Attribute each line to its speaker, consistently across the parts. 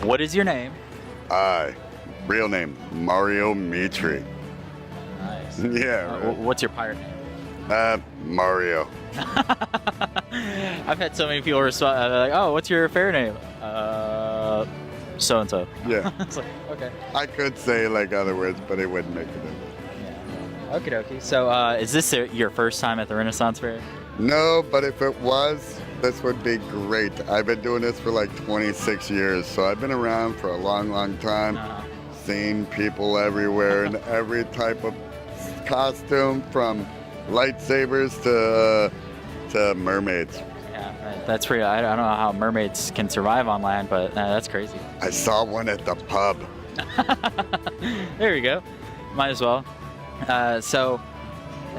Speaker 1: What is your name?
Speaker 2: Real name, Mario Mitri.
Speaker 1: Nice.
Speaker 2: Yeah, right.
Speaker 1: What's your pirate name?
Speaker 2: Mario.
Speaker 1: I've had so many people respond like, "Oh, what's your fair name?" So and so.
Speaker 2: Yeah.
Speaker 1: It's like, okay.
Speaker 2: I could say like other words, but it wouldn't make a difference.
Speaker 1: Yeah. Okie dokie. So, is this your first time at the Renaissance Fair?
Speaker 2: No, but if it was, this would be great. I've been doing this for like 26 years, so I've been around for a long, long time. Seen people everywhere in every type of costume, from lightsabers to mermaids.
Speaker 1: Yeah, that's pretty. I don't know how mermaids can survive on land, but that's crazy.
Speaker 2: I saw one at the pub.
Speaker 1: There we go. Might as well. So,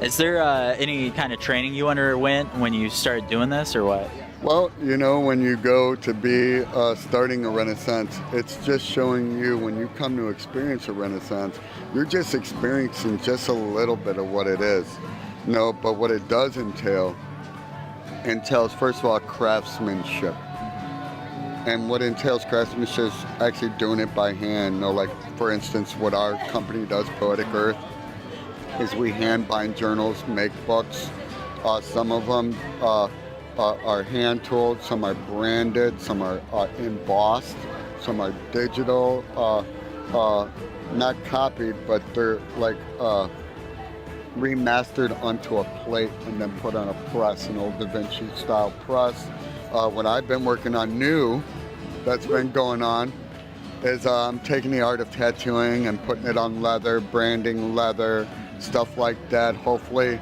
Speaker 1: is there any kind of training you underwent when you started doing this, or what?
Speaker 2: Well, you know, when you go to be starting a Renaissance, it's just showing you, when you come to experience a Renaissance, you're just experiencing just a little bit of what it is. You know, but what it does entails, first of all, craftsmanship. And what entails craftsmanship is actually doing it by hand. You know, like, for instance, what our company does, Poetic Earth, is we hand bind journals, make books. Some of them are hand tooled, some are branded, some are embossed, some are digital, not copied, but they're like remastered onto a plate and then put on a press, an old Da Vinci style press. What I've been working on new, that's been going on, is taking the art of tattooing and putting it on leather, branding leather, stuff like that. Hopefully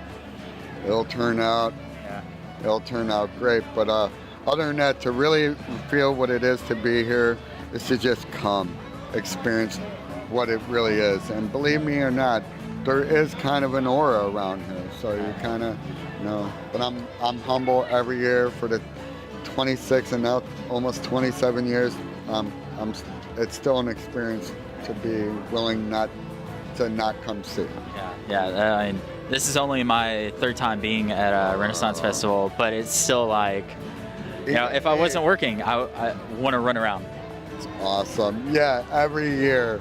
Speaker 2: it'll turn out great. But other than that, to really feel what it is to be here is to just come, experience what it really is. And believe me or not, there is kind of an aura around here. So you kind of, you know, but I'm humble every year for the 26 and now almost 27 years. It's still an experience to be willing not come see.
Speaker 1: Yeah. I mean, this is only my third time being at a Renaissance Festival, but it's still like, you know, if I wasn't working, I want to run around.
Speaker 2: It's awesome. Yeah, every year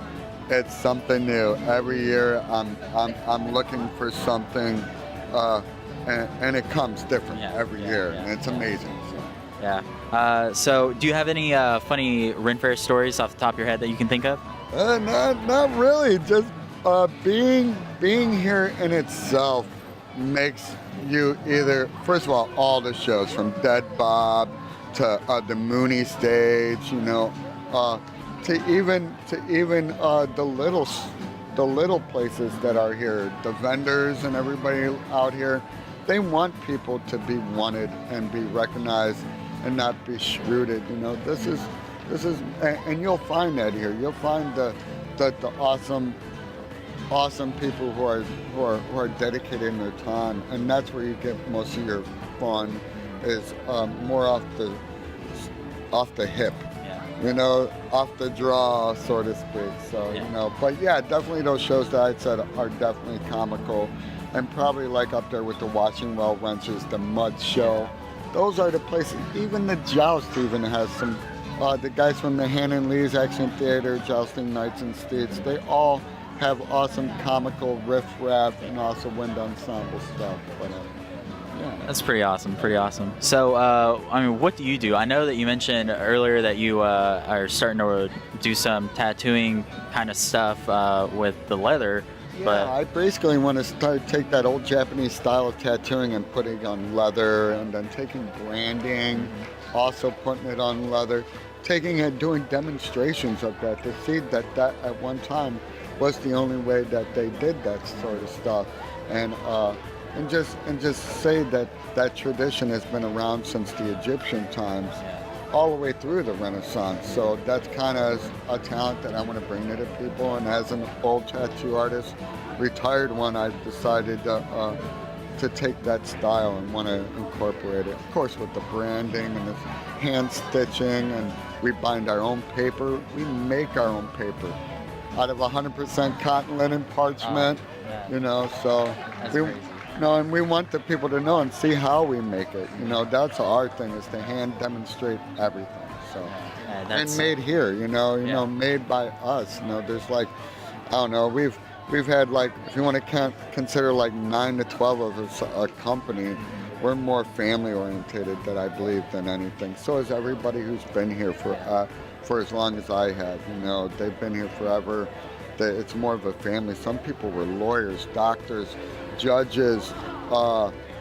Speaker 2: it's something new. Every year I'm looking for something, and it comes different every year, and it's amazing. So.
Speaker 1: Yeah. So, do you have any funny Ren Fair stories off the top of your head that you can think of?
Speaker 2: Not really. Just being here in itself makes you either, first of all the shows from Dead Bob to the Mooney stage, you know, to even the little places that are here, the vendors and everybody out here, they want people to be wanted and be recognized and not be shrouded. You know, this is, and you'll find that here. You'll find the awesome people who are dedicating their time, and that's where you get most of your fun, is more off the hip, you know, off the draw, so to speak. So you know, but yeah, definitely those shows that I said are definitely comical, and probably like up there with the Washing Well Wrenches, the Mud Show. Those are the places. Even the Joust even has some. The guys from the Hannon Lee's Action Theater, Jousting Knights and Steeds, they all have awesome comical riff-raff and also wind ensemble stuff. But yeah.
Speaker 1: That's pretty awesome. So, I mean, what do you do? I know that you mentioned earlier that you are starting to do some tattooing kind of stuff with the leather.
Speaker 2: Yeah,
Speaker 1: but
Speaker 2: I basically want to take that old Japanese style of tattooing and putting it on leather, and then taking branding, also putting it on leather, taking and doing demonstrations of that to see that at one time was the only way that they did that sort of stuff, and just say that tradition has been around since the Egyptian times, all the way through the Renaissance. So that's kind of a talent that I want to bring to the people. And as an old tattoo artist, retired one, I've decided to take that style and want to incorporate it. Of course, with the branding and the hand stitching, and we bind our own paper. We make our own paper out of 100% cotton linen parchment, you know, so and we want the people to know and see how we make it. You know, that's our thing, is to hand demonstrate everything. So,
Speaker 1: And
Speaker 2: and
Speaker 1: that's
Speaker 2: made here,
Speaker 1: Yeah.
Speaker 2: made by us. There's like, I don't know, we've had like, if you want to consider like 9 to 12 of us a company. We're more family orientated, that I believe, than anything. So is everybody who's been here for as long as I have. They've been here forever. It's more of a family. Some people were lawyers, doctors, judges,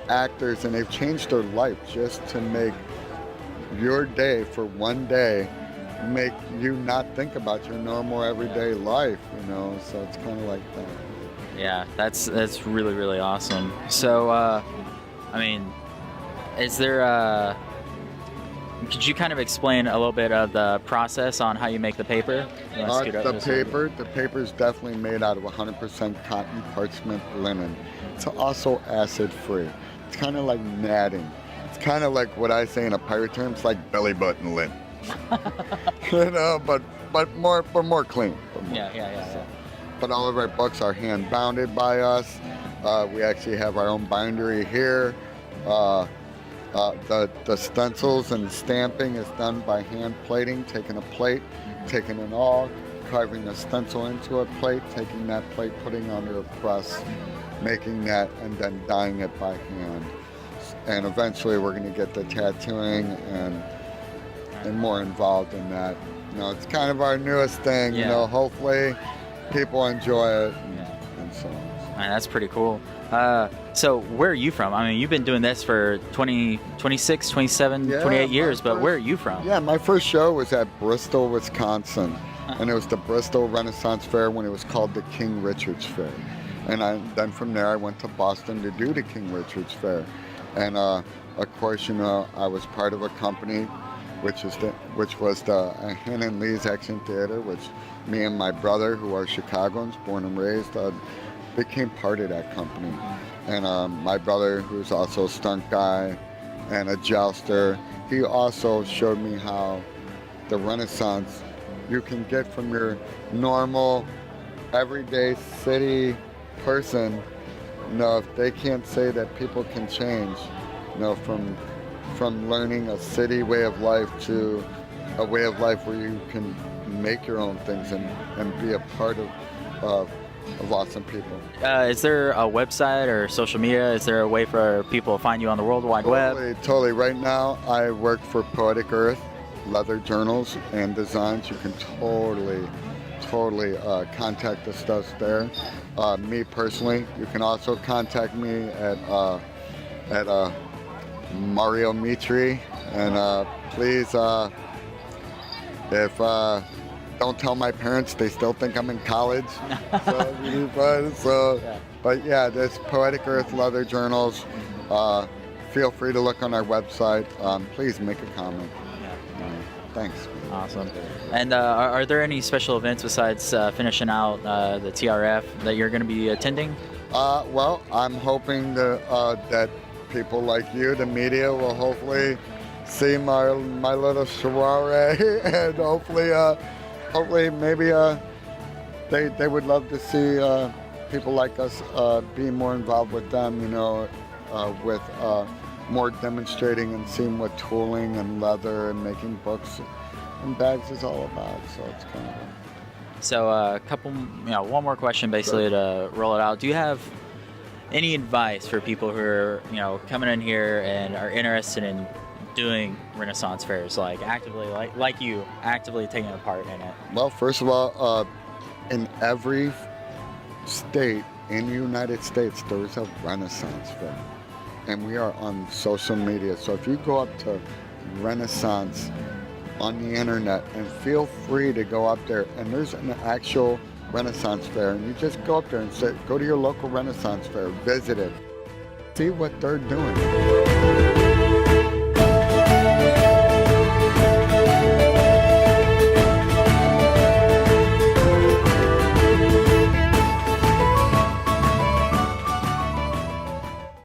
Speaker 2: actors, and they've changed their life just to make your day, for one day, make you not think about your normal everyday life. So it's kind of like that.
Speaker 1: Yeah, that's really really awesome. So I mean, is there could you kind of explain a little bit of the process on how you make the paper? You wanna scoot up just a little bit?
Speaker 2: The paper is definitely made out of 100% cotton parchment linen. It's also acid free. It's kind of like natting. It's kind of like what I say in a pirate term. It's like belly button lint. But more clean.
Speaker 1: Yeah.
Speaker 2: But all of our books are hand bounded by us. We actually have our own bindery here. The stencils and stamping is done by hand plating, taking a plate, taking an awl, carving a stencil into a plate, taking that plate, putting it under a press, making that, and then dyeing it by hand. And eventually we're going to get the tattooing and more involved in that. It's kind of our newest thing.
Speaker 1: Yeah.
Speaker 2: Hopefully people enjoy it
Speaker 1: Yeah.
Speaker 2: and so on.
Speaker 1: Man, that's pretty cool. So where are you from? I mean, you've been doing this for 26, 27, 28 years, but where are you from?
Speaker 2: Yeah, my first show was at Bristol, Wisconsin, and it was the Bristol Renaissance Fair when it was called the King Richard's Fair. And then from there I went to Boston to do the King Richard's Fair. And of course, I was part of a company which was the Hannah and Lee's Action Theater, which me and my brother, who are Chicagoans, born and raised, became part of that company. And my brother, who's also a stunt guy and a jouster, he also showed me how the Renaissance, you can get from your normal, everyday city person, if they can't say that people can change, from learning a city way of life to a way of life where you can make your own things and be a part of awesome people.
Speaker 1: Is there a website or social media? Is there a way for people to find you on the World Wide Web?
Speaker 2: Totally. Right now, I work for Poetic Earth, leather journals and designs. You can totally contact us there. Me personally, you can also contact me at Mario Mitri, and please, if don't tell my parents, they still think I'm in college. But yeah, there's Poetic Earth Leather Journals. Feel free to look on our website. Please make a comment. Thanks.
Speaker 1: Awesome. And are there any special events besides finishing out the TRF that you're going to be attending?
Speaker 2: Well, I'm hoping that people like you, the media, will hopefully see my little soiree, and hopefully maybe they would love to see people like us be more involved with them, with more demonstrating and seeing what tooling and leather and making books and bags is all about. So it's kind of.
Speaker 1: So a couple, one more question basically to roll it out. Do you have any advice for people who are, coming in here and are interested in doing Renaissance fairs, like actively, like you, actively taking a part in it?
Speaker 2: Well, first of all, in every state in the United States, there is a Renaissance fair. And we are on social media. So if you go up to Renaissance on the internet, and feel free to go up there, and there's an actual Renaissance fair, and you just go up there and go to your local Renaissance fair, visit it, see what they're doing.